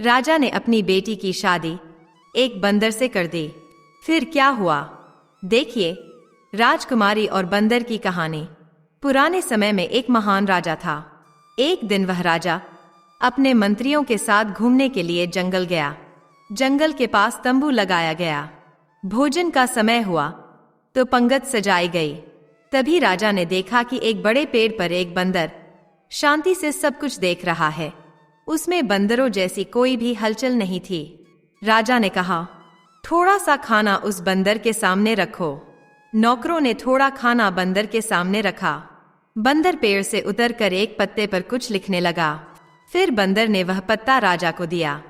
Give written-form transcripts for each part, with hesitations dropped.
राजा ने अपनी बेटी की शादी एक बंदर से कर दी। फिर क्या हुआ, देखिए राजकुमारी और बंदर की कहानी। पुराने समय में एक महान राजा था। एक दिन वह राजा अपने मंत्रियों के साथ घूमने के लिए जंगल गया। जंगल के पास तंबू लगाया गया। भोजन का समय हुआ तो पंगत सजाई गई। तभी राजा ने देखा कि एक बड़े पेड़ पर एक बंदर शांति से सब कुछ देख रहा है। उसमें बंदरों जैसी कोई भी हलचल नहीं थी। राजा ने कहा, थोड़ा सा खाना उस बंदर के सामने रखो। नौकरों ने थोड़ा खाना बंदर के सामने रखा। बंदर पेड़ से उतरकर एक पत्ते पर कुछ लिखने लगा। फिर बंदर ने वह पत्ता राजा को दिया।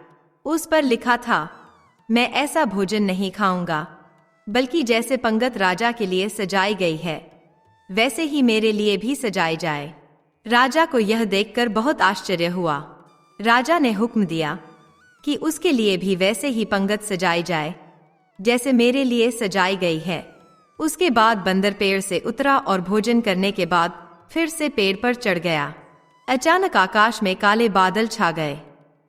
उस पर लिखा था, मैं ऐसा भोजन नहीं खाऊंगा, बल्कि जैसे पंगत राजा के लिए सजाई गई है वैसे ही मेरे लिए भी सजाई जाए। राजा को यह देखकर बहुत आश्चर्य हुआ। राजा ने हुक्म दिया कि उसके लिए भी वैसे ही पंगत सजाई जाए जैसे मेरे लिए सजाई गई है। उसके बाद बंदर पेड़ से उतरा और भोजन करने के बाद फिर से पेड़ पर चढ़ गया। अचानक आकाश में काले बादल छा गए।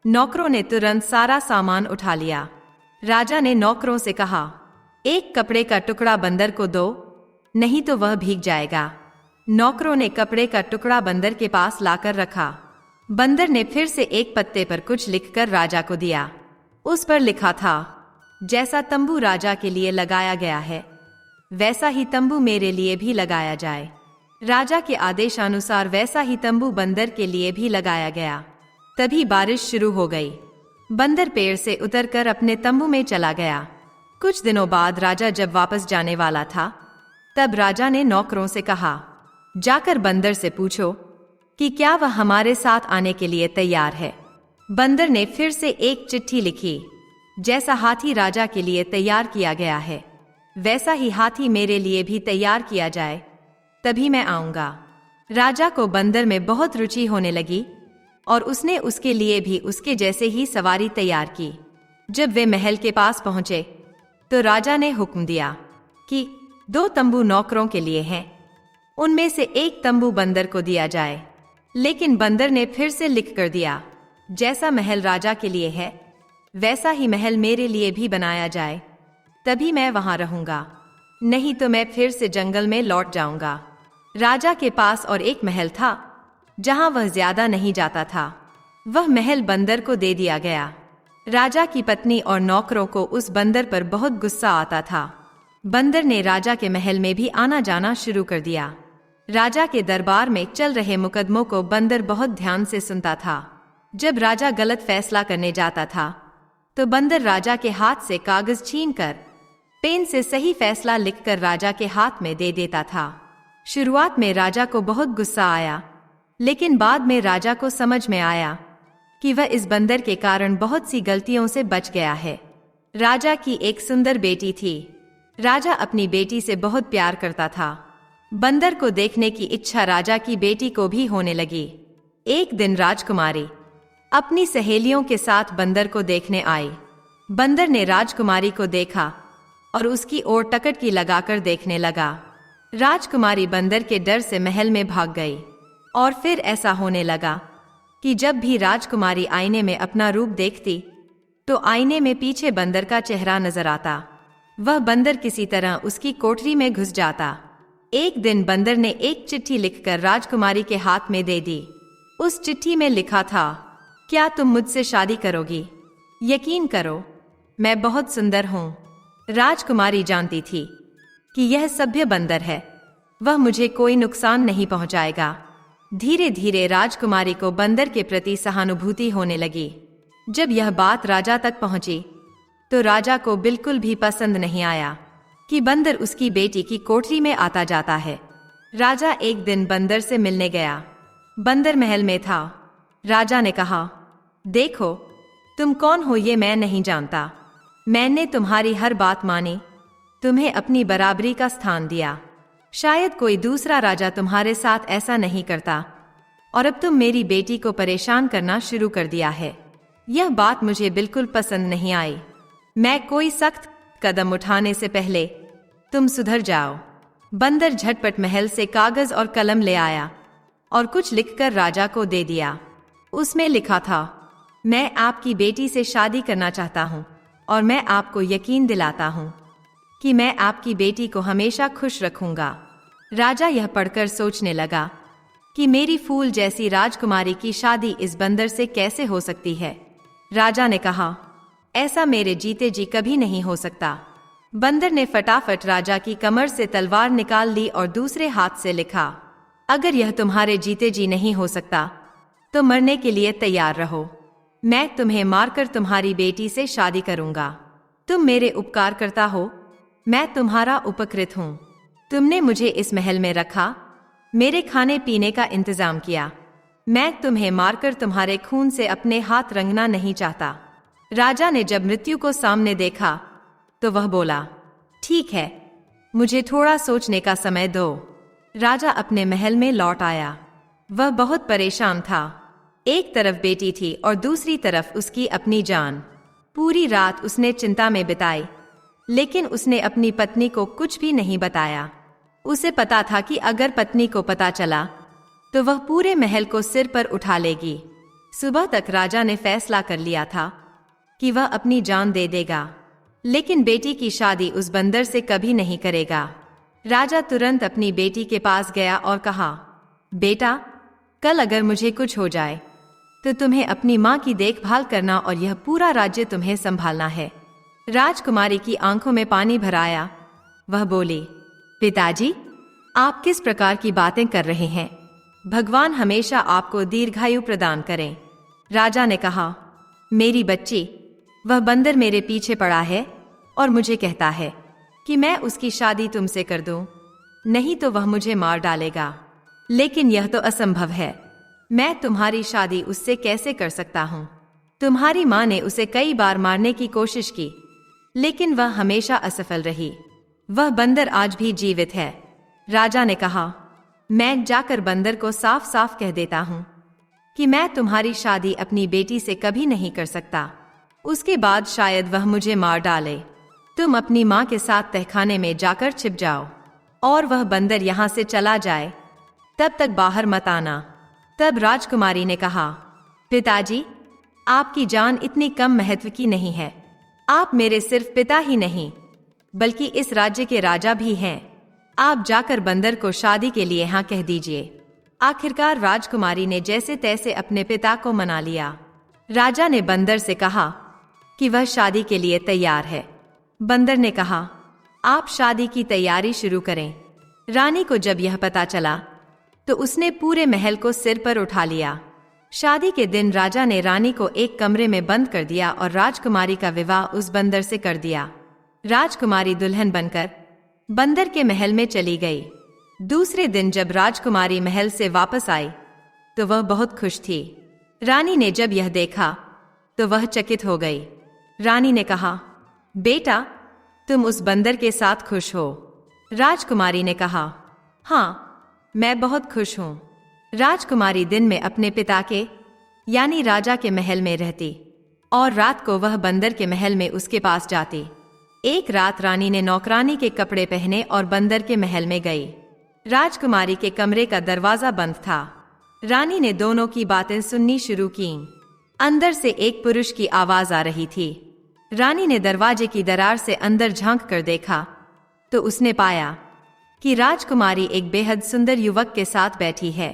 नौकरों ने तुरंत सारा सामान उठा लिया। राजा ने नौकरों से कहा, एक कपड़े का टुकड़ा बंदर को दो, नहीं तो वह भीग जाएगा। नौकरों ने कपड़े का टुकड़ा बंदर के पास लाकर रखा। बंदर ने फिर से एक पत्ते पर कुछ लिखकर राजा को दिया। उस पर लिखा था, जैसा तंबू राजा के लिए लगाया गया है वैसा ही तंबू मेरे लिए भी लगाया जाए। राजा के आदेशानुसार वैसा ही तंबू बंदर के लिए भी लगाया गया। तभी बारिश शुरू हो गई। बंदर पेड़ से उतरकर अपने तंबू में चला गया। कुछ दिनों बाद राजा जब वापस जाने वाला था तब राजा ने नौकरों से कहा, जाकर बंदर से पूछो कि क्या वह हमारे साथ आने के लिए तैयार है। बंदर ने फिर से एक चिट्ठी लिखी, जैसा हाथी राजा के लिए तैयार किया गया है वैसा ही हाथी मेरे लिए भी तैयार किया जाए, तभी मैं आऊंगा। राजा को बंदर में बहुत रुचि होने लगी और उसने उसके लिए भी उसके जैसे ही सवारी तैयार की। जब वे महल के पास पहुंचे तो राजा ने हुक्म दिया कि 2 तंबू नौकरों के लिए हैं, उनमें से एक तंबू बंदर को दिया जाए। लेकिन बंदर ने फिर से लिख कर दिया, जैसा महल राजा के लिए है वैसा ही महल मेरे लिए भी बनाया जाए, तभी मैं वहां रहूंगा, नहीं तो मैं फिर से जंगल में लौट जाऊंगा। राजा के पास और एक महल था जहां वह ज्यादा नहीं जाता था। वह महल बंदर को दे दिया गया। राजा की पत्नी और नौकरों को उस बंदर पर बहुत गुस्सा आता था। बंदर ने राजा के महल में भी आना जाना शुरू कर दिया। राजा के दरबार में चल रहे मुकदमों को बंदर बहुत ध्यान से सुनता था। जब राजा गलत फैसला करने जाता था तो बंदर राजा के हाथ से कागज छीनकर पेन से सही फैसला लिखकर राजा के हाथ में दे देता था। शुरुआत में राजा को बहुत गुस्सा आया, लेकिन बाद में राजा को समझ में आया कि वह इस बंदर के कारण बहुत सी गलतियों से बच गया है। राजा की एक सुंदर बेटी थी। राजा अपनी बेटी से बहुत प्यार करता था। बंदर को देखने की इच्छा राजा की बेटी को भी होने लगी। एक दिन राजकुमारी अपनी सहेलियों के साथ बंदर को देखने आई। बंदर ने राजकुमारी को देखा और उसकी ओर टकटकी लगाकर देखने लगा। राजकुमारी बंदर के डर से महल में भाग गई और फिर ऐसा होने लगा कि जब भी राजकुमारी आईने में अपना रूप देखती तो आईने में पीछे बंदर का चेहरा नजर आता। वह बंदर किसी तरह उसकी कोठरी में घुस जाता। एक दिन बंदर ने एक चिट्ठी लिखकर राजकुमारी के हाथ में दे दी। उस चिट्ठी में लिखा था, क्या तुम मुझसे शादी करोगी? यकीन करो, मैं बहुत सुंदर हूँ। राजकुमारी जानती थी कि यह सभ्य बंदर है, वह मुझे कोई नुकसान नहीं पहुंचाएगा। धीरे धीरे राजकुमारी को बंदर के प्रति सहानुभूति होने लगी। जब यह बात राजा तक पहुंची तो राजा को बिल्कुल भी पसंद नहीं आया कि बंदर उसकी बेटी की कोठरी में आता जाता है। राजा एक दिन बंदर से मिलने गया। बंदर महल में था। राजा ने कहा, देखो तुम कौन हो ये मैं नहीं जानता। मैंने तुम्हारी हर बात मानी, तुम्हें अपनी बराबरी का स्थान दिया। शायद कोई दूसरा राजा तुम्हारे साथ ऐसा नहीं करता और अब तुम मेरी बेटी को परेशान करना शुरू कर दिया है। यह बात मुझे बिल्कुल पसंद नहीं आई। मैं कोई सख्त कदम उठाने से पहले तुम सुधर जाओ। बंदर झटपट महल से कागज और कलम ले आया और कुछ लिखकर राजा को दे दिया। उसमें लिखा था, मैं आपकी बेटी से शादी करना चाहता हूँ और मैं आपको यकीन दिलाता हूँ कि मैं आपकी बेटी को हमेशा खुश रखूंगा। राजा यह पढ़कर सोचने लगा कि मेरी फूल जैसी राजकुमारी की शादी इस बंदर से कैसे हो सकती है। राजा ने कहा, ऐसा मेरे जीते जी कभी नहीं हो सकता। बंदर ने फटाफट राजा की कमर से तलवार निकाल ली और दूसरे हाथ से लिखा, अगर यह तुम्हारे जीते जी नहीं हो सकता तो मरने के लिए तैयार रहो। मैं तुम्हें मारकर तुम्हारी बेटी से शादी करूंगा। तुम मेरे उपकार करता हो, मैं तुम्हारा उपकृत हूँ। तुमने मुझे इस महल में रखा, मेरे खाने पीने का इंतजाम किया। मैं तुम्हें मारकर तुम्हारे खून से अपने हाथ रंगना नहीं चाहता। राजा ने जब मृत्यु को सामने देखा तो वह बोला, ठीक है, मुझे थोड़ा सोचने का समय दो। राजा अपने महल में लौट आया। वह बहुत परेशान था। एक तरफ बेटी थी और दूसरी तरफ उसकी अपनी जान। पूरी रात उसने चिंता में बिताई, लेकिन उसने अपनी पत्नी को कुछ भी नहीं बताया। उसे पता था कि अगर पत्नी को पता चला तो वह पूरे महल को सिर पर उठा लेगी। सुबह तक राजा ने फैसला कर लिया था कि वह अपनी जान दे देगा, लेकिन बेटी की शादी उस बंदर से कभी नहीं करेगा। राजा तुरंत अपनी बेटी के पास गया और कहा, बेटा, कल अगर मुझे कुछ हो जाए तो तुम्हें अपनी माँ की देखभाल करना और यह पूरा राज्य तुम्हें संभालना है। राजकुमारी की आंखों में पानी भर आया। वह बोली, पिताजी, आप किस प्रकार की बातें कर रहे हैं? भगवान हमेशा आपको दीर्घायु प्रदान करें। राजा ने कहा, मेरी बच्ची, वह बंदर मेरे पीछे पड़ा है और मुझे कहता है कि मैं उसकी शादी तुमसे कर दूं, नहीं तो वह मुझे मार डालेगा। लेकिन यह तो असंभव है। मैं तुम्हारी शादी उससे कैसे कर सकता हूँ? तुम्हारी माँ ने उसे कई बार मारने की कोशिश की, लेकिन वह हमेशा असफल रही। वह बंदर आज भी जीवित है। राजा ने कहा, मैं जाकर बंदर को साफ साफ कह देता हूँ कि मैं तुम्हारी शादी अपनी बेटी से कभी नहीं कर सकता। उसके बाद शायद वह मुझे मार डाले। तुम अपनी माँ के साथ तहखाने में जाकर छिप जाओ और वह बंदर यहाँ से चला जाए, तब तक बाहर मत आना। तब राजकुमारी ने कहा, पिताजी, आपकी जान इतनी कम महत्व की नहीं है। आप मेरे सिर्फ पिता ही नहीं बल्कि इस राज्य के राजा भी हैं। आप जाकर बंदर को शादी के लिए हाँ कह दीजिए। आखिरकार राजकुमारी ने जैसे तैसे अपने पिता को मना लिया। राजा ने बंदर से कहा कि वह शादी के लिए तैयार है। बंदर ने कहा, आप शादी की तैयारी शुरू करें। रानी को जब यह पता चला तो उसने पूरे महल को सिर पर उठा लिया। शादी के दिन राजा ने रानी को एक कमरे में बंद कर दिया और राजकुमारी का विवाह उस बंदर से कर दिया। राजकुमारी दुल्हन बनकर बंदर के महल में चली गई। दूसरे दिन जब राजकुमारी महल से वापस आई तो वह बहुत खुश थी। रानी ने जब यह देखा तो वह चकित हो गई। रानी ने कहा, बेटा, तुम उस बंदर के साथ खुश हो? राजकुमारी ने कहा, हाँ, मैं बहुत खुश हूँ। राजकुमारी दिन में अपने पिता के यानी राजा के महल में रहती और रात को वह बंदर के महल में उसके पास जाती। एक रात रानी ने नौकरानी के कपड़े पहने और बंदर के महल में गई। राजकुमारी के कमरे का दरवाजा बंद था। रानी ने दोनों की बातें सुननी शुरू की। अंदर से एक पुरुष की आवाज आ रही थी। रानी ने दरवाजे की दरार से अंदर झांक कर देखा तो उसने पाया कि राजकुमारी एक बेहद सुंदर युवक के साथ बैठी है।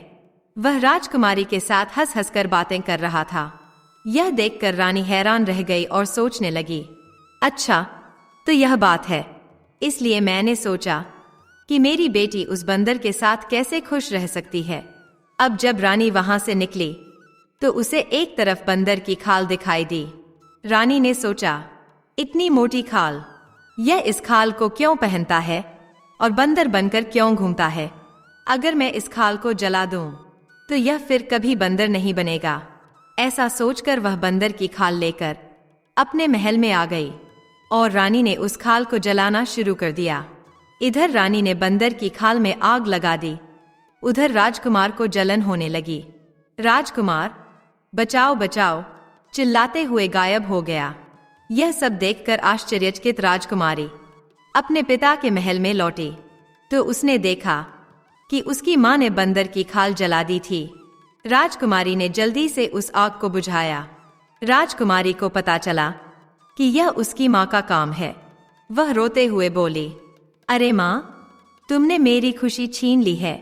वह राजकुमारी के साथ हंस हंस कर बातें कर रहा था। यह देखकर रानी हैरान रह गई और सोचने लगी, अच्छा, तो यह बात है। इसलिए मैंने सोचा कि मेरी बेटी उस बंदर के साथ कैसे खुश रह सकती है। अब जब रानी वहां से निकली तो उसे एक तरफ बंदर की खाल दिखाई दी। रानी ने सोचा, इतनी मोटी खाल, यह इस खाल को क्यों पहनता है और बंदर बनकर क्यों घूमता है? अगर मैं इस खाल को जला दूं तो यह फिर कभी बंदर नहीं बनेगा। ऐसा सोचकर वह बंदर की खाल लेकर अपने महल में आ गई और रानी ने उस खाल को जलाना शुरू कर दिया। इधर रानी ने बंदर की खाल में आग लगा दी, उधर राजकुमार को जलन होने लगी। राजकुमार बचाओ बचाओ चिल्लाते हुए गायब हो गया। यह सब देखकर आश्चर्यचकित राजकुमारी अपने पिता के महल में लौटी तो उसने देखा कि उसकी मां ने बंदर की खाल जला दी थी। राजकुमारी ने जल्दी से उस आग को बुझाया राजकुमारी को पता चला कि यह उसकी माँ का काम है। वह रोते हुए बोली, अरे माँ, तुमने मेरी खुशी छीन ली है।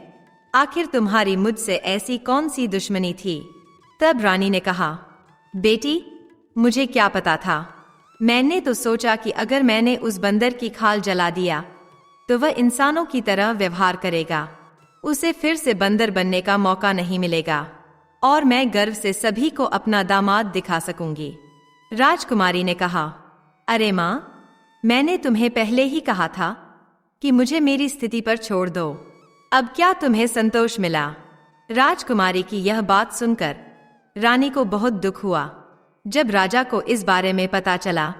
आखिर तुम्हारी मुझसे ऐसी कौन सी दुश्मनी थी? तब रानी ने कहा, बेटी, मुझे क्या पता था। मैंने तो सोचा कि अगर मैंने उस बंदर की खाल जला दिया तो वह इंसानों की तरह व्यवहार करेगा, उसे फिर से बंदर बनने का मौका नहीं मिलेगा और मैं गर्व से सभी को अपना दामाद दिखा सकूंगी। राजकुमारी ने कहा, अरे माँ, मैंने तुम्हें पहले ही कहा था कि मुझे मेरी स्थिति पर छोड़ दो। अब क्या तुम्हें संतोष मिला? राजकुमारी की यह बात सुनकर रानी को बहुत दुख हुआ। जब राजा को इस बारे में पता चला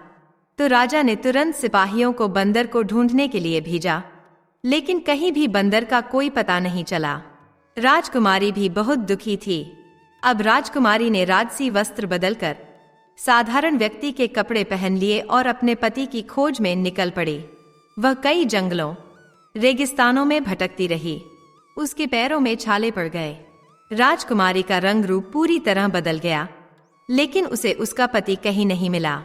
तो राजा ने तुरंत सिपाहियों को बंदर को ढूंढने के लिए भेजा, लेकिन कहीं भी बंदर का कोई पता नहीं चला। राजकुमारी भी बहुत दुखी थी। अब राजकुमारी ने राजसी वस्त्र बदलकर साधारण व्यक्ति के कपड़े पहन लिए और अपने पति की खोज में निकल पड़ी। वह कई जंगलों, रेगिस्तानों में भटकती रही। उसके पैरों में छाले पड़ गए। राजकुमारी का रंग रूप पूरी तरह बदल गया, लेकिन उसे उसका पति कहीं नहीं मिला।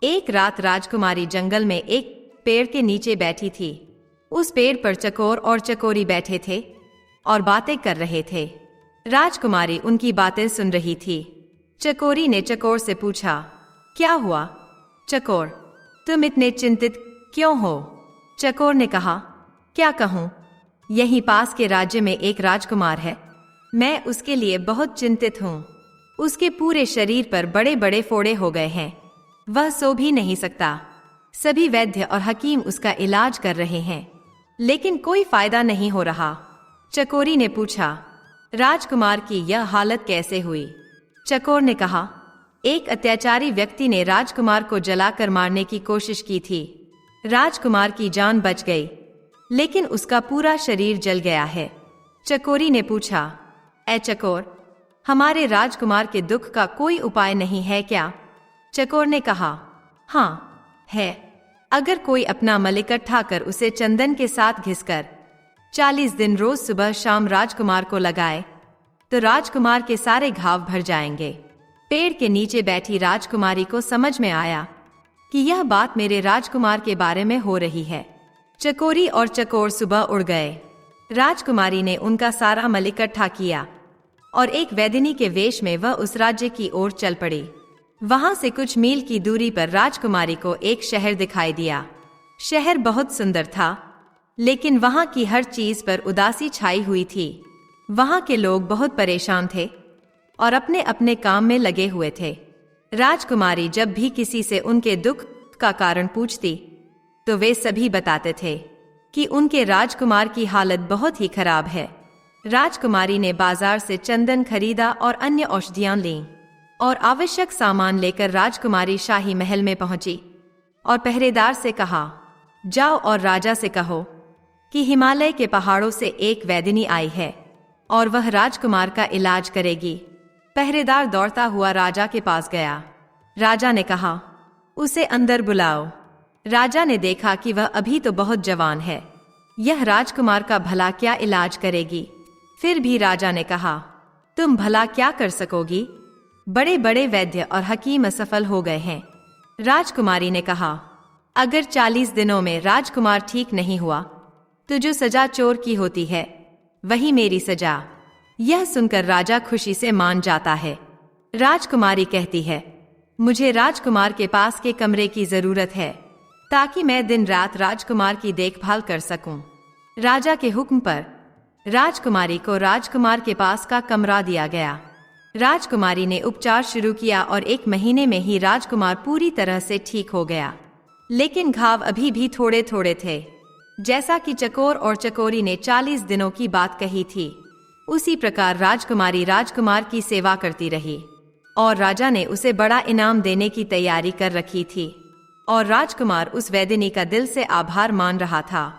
एक रात राजकुमारी जंगल में एक पेड़ के नीचे बैठी थी। उस पेड़ पर चकोर और चकोरी बैठे थे और बातें कर रहे थे। राजकुमारी उनकी बातें सुन रही थी। चकोरी ने चकोर से पूछा, क्या हुआ चकोर, तुम इतने चिंतित क्यों हो? चकोर ने कहा, क्या कहूं, यहीं पास के राज्य में एक राजकुमार है। मैं उसके लिए बहुत चिंतित हूं। उसके पूरे शरीर पर बड़े बड़े फोड़े हो गए हैं। वह सो भी नहीं सकता। सभी वैद्य और हकीम उसका इलाज कर रहे हैं, लेकिन कोई फायदा नहीं हो रहा। चकोरी ने पूछा, राजकुमार की यह हालत कैसे हुई? चकोर ने कहा, एक अत्याचारी व्यक्ति ने राजकुमार को जलाकर मारने की कोशिश की थी। राजकुमार की जान बच गई, लेकिन उसका पूरा शरीर जल गया है। चकोरी ने पूछा, ऐ चकोर, हमारे राजकुमार के दुख का कोई उपाय नहीं है क्या? चकोर ने कहा, हाँ है। अगर कोई अपना मल इकट्ठा कर उसे चंदन के साथ घिसकर 40 दिन रोज सुबह शाम राजकुमार को लगाए तो राजकुमार के सारे घाव भर जाएंगे। पेड़ के नीचे बैठी राजकुमारी को समझ में आया कि यह बात मेरे राजकुमार के बारे में हो रही है। चकोरी और चकोर सुबह उड़ गए। राजकुमारी ने उनका सारा मल इकट्ठा किया और एक वैदिनी के वेश में वह उस राज्य की ओर चल पड़ी। वहां से कुछ मील की दूरी पर राजकुमारी को एक शहर दिखाई दिया। शहर बहुत सुंदर था, लेकिन वहां की हर चीज पर उदासी छाई हुई थी। वहां के लोग बहुत परेशान थे और अपने अपने काम में लगे हुए थे। राजकुमारी जब भी किसी से उनके दुख का कारण पूछती तो वे सभी बताते थे कि उनके राजकुमार की हालत बहुत ही खराब है। राजकुमारी ने बाजार से चंदन खरीदा और अन्य औषधियां लीं और आवश्यक सामान लेकर राजकुमारी शाही महल में पहुंची और पहरेदार से कहा, जाओ और राजा से कहो कि हिमालय के पहाड़ों से एक वैदिनी आई है और वह राजकुमार का इलाज करेगी। पहरेदार दौड़ता हुआ राजा के पास गया। राजा ने कहा, उसे अंदर बुलाओ। राजा ने देखा कि वह अभी तो बहुत जवान है, यह राजकुमार का भला क्या इलाज करेगी। फिर भी राजा ने कहा, तुम भला क्या कर सकोगी? बड़े बड़े वैद्य और हकीम असफल हो गए हैं। राजकुमारी ने कहा, अगर 40 दिनों में राजकुमार ठीक नहीं हुआ तो जो सजा चोर की होती है वही मेरी सजा। यह सुनकर राजा खुशी से मान जाता है। राजकुमारी कहती है, मुझे राजकुमार के पास के कमरे की जरूरत है ताकि मैं दिन रात राजकुमार की देखभाल कर सकूं। राजा के हुक्म पर राजकुमारी को राजकुमार के पास का कमरा दिया गया। राजकुमारी ने उपचार शुरू किया और 1 महीने में ही राजकुमार पूरी तरह से ठीक हो गया, लेकिन घाव अभी भी थोड़े थोड़े थे। जैसा कि चकोर और चकोरी ने 40 दिनों की बात कही थी, उसी प्रकार राजकुमारी राजकुमार की सेवा करती रही और राजा ने उसे बड़ा इनाम देने की तैयारी कर रखी थी और राजकुमार उस वैदिनी का दिल से आभार मान रहा था।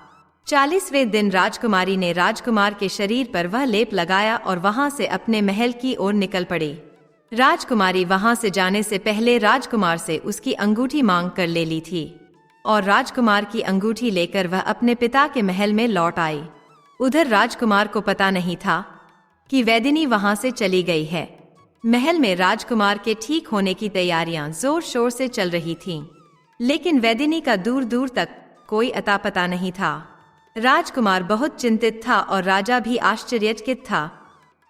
40वें दिन राजकुमारी ने राजकुमार के शरीर पर वह लेप लगाया और वहां से अपने महल की ओर निकल पड़ी। राजकुमारी वहां से जाने से पहले राजकुमार से उसकी अंगूठी मांग कर ले ली थी और राजकुमार की अंगूठी लेकर वह अपने पिता के महल में लौट आई। उधर राजकुमार को पता नहीं था कि वैदिनी वहां से चली गई है। महल में राजकुमार के ठीक होने की तैयारियां जोर शोर से चल रही थीं, लेकिन वैदिनी का दूर दूर तक कोई अता पता नहीं था। राजकुमार बहुत चिंतित था और राजा भी आश्चर्यचकित था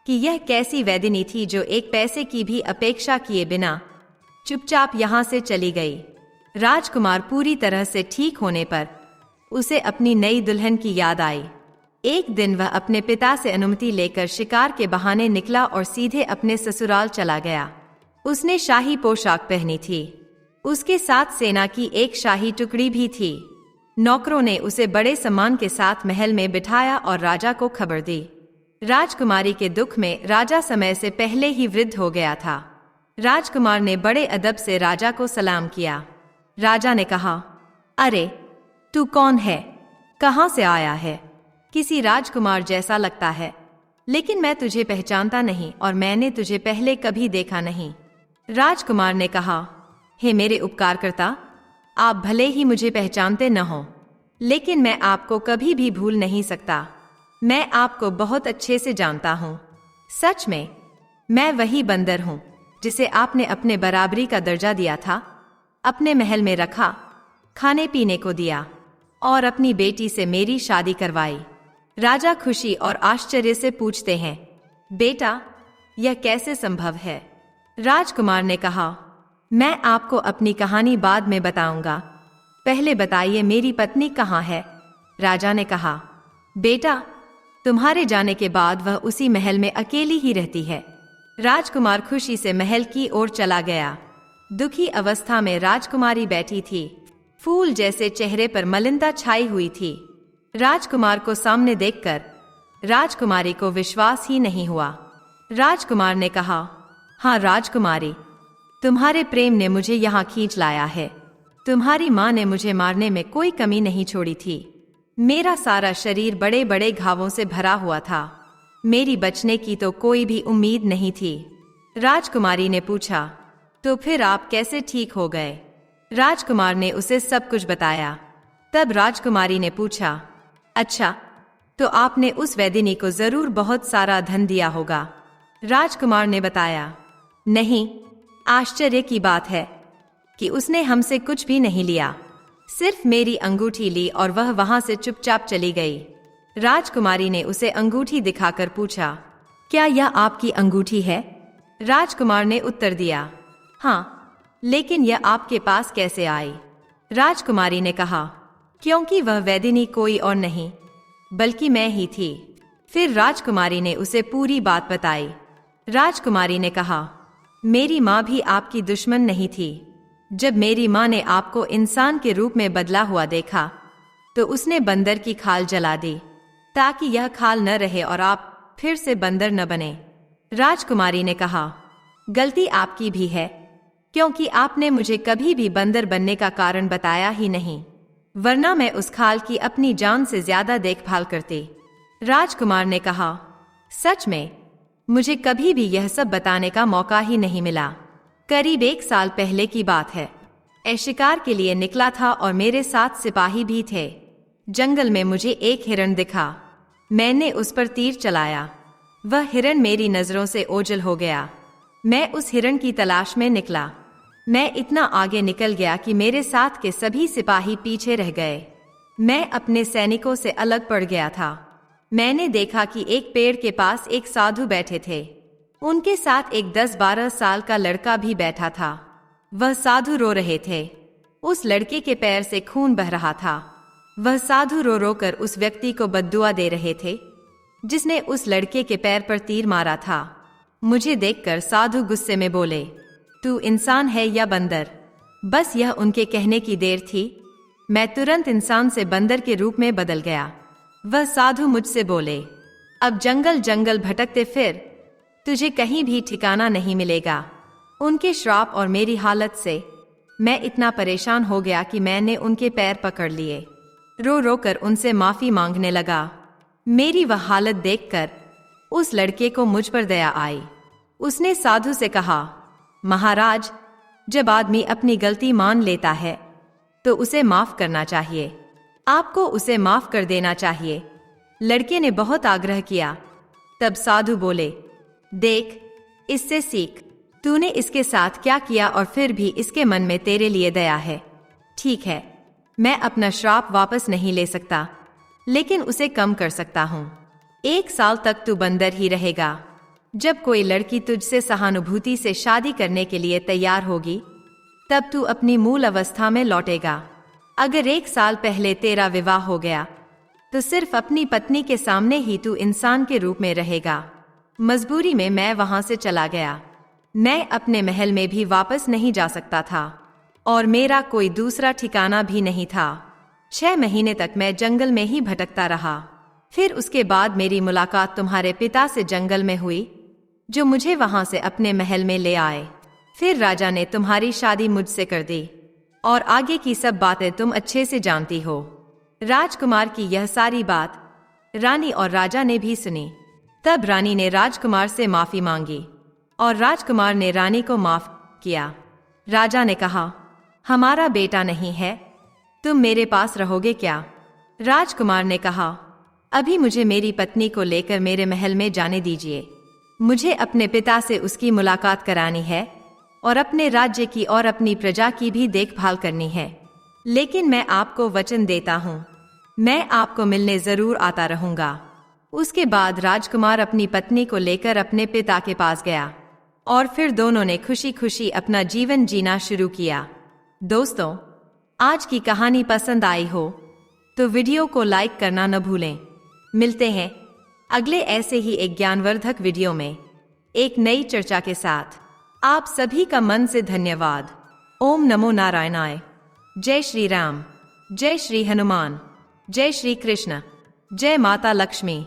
कि यह कैसी वैदिनी थी जो एक पैसे की भी अपेक्षा किए बिना चुपचाप यहाँ से चली गई। राजकुमार पूरी तरह से ठीक होने पर उसे अपनी नई दुल्हन की याद आई। एक दिन वह अपने पिता से अनुमति लेकर शिकार के बहाने निकला और सीधे अपने ससुराल चला गया। उसने शाही पोशाक पहनी थी। उसके साथ सेना की एक शाही टुकड़ी भी थी। नौकरों ने उसे बड़े सम्मान के साथ महल में बिठाया और राजा को खबर दी। राजकुमारी के दुख में राजा समय से पहले ही वृद्ध हो गया था। राजकुमार ने बड़े अदब से राजा को सलाम किया। राजा ने कहा, अरे तू कौन है, कहाँ से आया है? किसी राजकुमार जैसा लगता है, लेकिन मैं तुझे पहचानता नहीं और मैंने तुझे पहले कभी देखा नहीं। राजकुमार ने कहा, हे मेरे उपकारकर्ता, आप भले ही मुझे पहचानते न हो, लेकिन मैं आपको कभी भी भूल नहीं सकता। मैं आपको बहुत अच्छे से जानता हूँ। सच में मैं वही बंदर हूँ जिसे आपने अपने बराबरी का दर्जा दिया था, अपने महल में रखा, खाने पीने को दिया और अपनी बेटी से मेरी शादी करवाई। राजा खुशी और आश्चर्य से पूछते हैं, बेटा यह कैसे संभव है? राजकुमार ने कहा, मैं आपको अपनी कहानी बाद में बताऊंगा, पहले बताइए मेरी पत्नी कहाँ है? राजा ने कहा, बेटा तुम्हारे जाने के बाद वह उसी महल में अकेली ही रहती है। राजकुमार खुशी से महल की ओर चला गया। दुखी अवस्था में राजकुमारी बैठी थी। फूल जैसे चेहरे पर मलिनता छाई हुई थी। राजकुमार को सामने देखकर राजकुमारी को विश्वास ही नहीं हुआ। राजकुमार ने कहा, हाँ राजकुमारी, तुम्हारे प्रेम ने मुझे यहाँ खींच लाया है। तुम्हारी माँ ने मुझे मारने में कोई कमी नहीं छोड़ी थी। मेरा सारा शरीर बड़े बड़े घावों से भरा हुआ था। मेरी बचने की तो कोई भी उम्मीद नहीं थी। राजकुमारी ने पूछा, तो फिर आप कैसे ठीक हो गए? राजकुमार ने उसे सब कुछ बताया। तब राजकुमारी ने पूछा, अच्छा तो आपने उस वैदिनी को जरूर बहुत सारा धन दिया होगा। राजकुमार ने बताया, नहीं, आश्चर्य की बात है कि उसने हमसे कुछ भी नहीं लिया, सिर्फ मेरी अंगूठी ली और वह वहां से चुपचाप चली गई। राजकुमारी ने उसे अंगूठी दिखाकर पूछा, क्या यह आपकी अंगूठी है? राजकुमार ने उत्तर दिया, हाँ, लेकिन यह आपके पास कैसे आई? राजकुमारी ने कहा, क्योंकि वह वैदिनी कोई और नहीं बल्कि मैं ही थी। फिर राजकुमारी ने उसे पूरी बात बताई। राजकुमारी ने कहा, मेरी माँ भी आपकी दुश्मन नहीं थी। जब मेरी माँ ने आपको इंसान के रूप में बदला हुआ देखा तो उसने बंदर की खाल जला दी ताकि यह खाल न रहे और आप फिर से बंदर न बने। राजकुमारी ने कहा, गलती आपकी भी है, क्योंकि आपने मुझे कभी भी बंदर बनने का कारण बताया ही नहीं, वरना मैं उस खाल की अपनी जान से ज्यादा देखभाल करती। राजकुमार ने कहा, सच में मुझे कभी भी यह सब बताने का मौका ही नहीं मिला। करीब 1 साल पहले की बात है। मैं शिकार के लिए निकला था और मेरे साथ सिपाही भी थे। जंगल में मुझे एक हिरण दिखा। मैंने उस पर तीर चलाया। वह हिरण मेरी नजरों से ओझल हो गया। मैं उस हिरण की तलाश में निकला। मैं इतना आगे निकल गया कि मेरे साथ के सभी सिपाही पीछे रह गए। मैं अपने सैनिकों से अलग पड़ गया था। मैंने देखा कि एक पेड़ के पास एक साधु बैठे थे। उनके साथ एक 10-12 साल का लड़का भी बैठा था। वह साधु रो रहे थे। उस लड़के के पैर से खून बह रहा था। वह साधु रो रो कर उस व्यक्ति को बद्दुआ दे रहे थे जिसने उस लड़के के पैर पर तीर मारा था। मुझे देखकर साधु गुस्से में बोले, तू इंसान है या बंदर? बस यह उनके कहने की देर थी। मैं तुरंत इंसान से बंदर के रूप में बदल गया। वह साधु मुझसे बोले, अब जंगल जंगल भटकते फिर, तुझे कहीं भी ठिकाना नहीं मिलेगा। उनके श्राप और मेरी हालत से मैं इतना परेशान हो गया कि मैंने उनके पैर पकड़ लिए। रो रो कर उनसे माफी मांगने लगा। मेरी वह हालत देखकर उस लड़के को मुझ पर दया आई। उसने साधु से कहा, महाराज, जब आदमी अपनी गलती मान लेता है तो उसे माफ करना चाहिए। आपको उसे माफ कर देना चाहिए। लड़के ने बहुत आग्रह किया। तब साधु बोले, देख, इससे सीख। तूने इसके साथ क्या किया और फिर भी इसके मन में तेरे लिए दया है। ठीक है, मैं अपना श्राप वापस नहीं ले सकता, लेकिन उसे कम कर सकता हूँ। 1 साल तक तू बंदर ही रहेगा। जब कोई लड़की तुझसे सहानुभूति से शादी करने के लिए तैयार होगी, तब तू अपनी मूल अवस्था में लौटेगा। अगर 1 साल पहले तेरा विवाह हो गया, तो सिर्फ अपनी पत्नी के सामने ही तू इंसान के रूप में रहेगा। मजबूरी में मैं वहां से चला गया। मैं अपने महल में भी वापस नहीं जा सकता था और मेरा कोई दूसरा ठिकाना भी नहीं था। 6 महीने तक मैं जंगल में ही भटकता रहा। फिर उसके बाद मेरी मुलाकात तुम्हारे पिता से जंगल में हुई, जो मुझे वहां से अपने महल में ले आए। फिर राजा ने तुम्हारी शादी मुझसे कर दी और आगे की सब बातें तुम अच्छे से जानती हो। राजकुमार की यह सारी बात रानी और राजा ने भी सुनी। तब रानी ने राजकुमार से माफी मांगी और राजकुमार ने रानी को माफ किया। राजा ने कहा, हमारा बेटा नहीं है, तुम मेरे पास रहोगे क्या? राजकुमार ने कहा, अभी मुझे मेरी पत्नी को लेकर मेरे महल में जाने दीजिए। मुझे अपने पिता से उसकी मुलाकात करानी है और अपने राज्य की और अपनी प्रजा की भी देखभाल करनी है। लेकिन मैं आपको वचन देता हूँ, मैं आपको मिलने जरूर आता रहूंगा। उसके बाद राजकुमार अपनी पत्नी को लेकर अपने पिता के पास गया और फिर दोनों ने खुशी खुशी अपना जीवन जीना शुरू किया। दोस्तों, आज की कहानी पसंद आई हो तो वीडियो को लाइक करना न भूलें। मिलते हैं अगले ऐसे ही एक ज्ञानवर्धक वीडियो में एक नई चर्चा के साथ। आप सभी का मन से धन्यवाद। ओम नमो नारायणाय। जय श्री राम, जय श्री हनुमान, जय श्री कृष्ण, जय माता लक्ष्मी।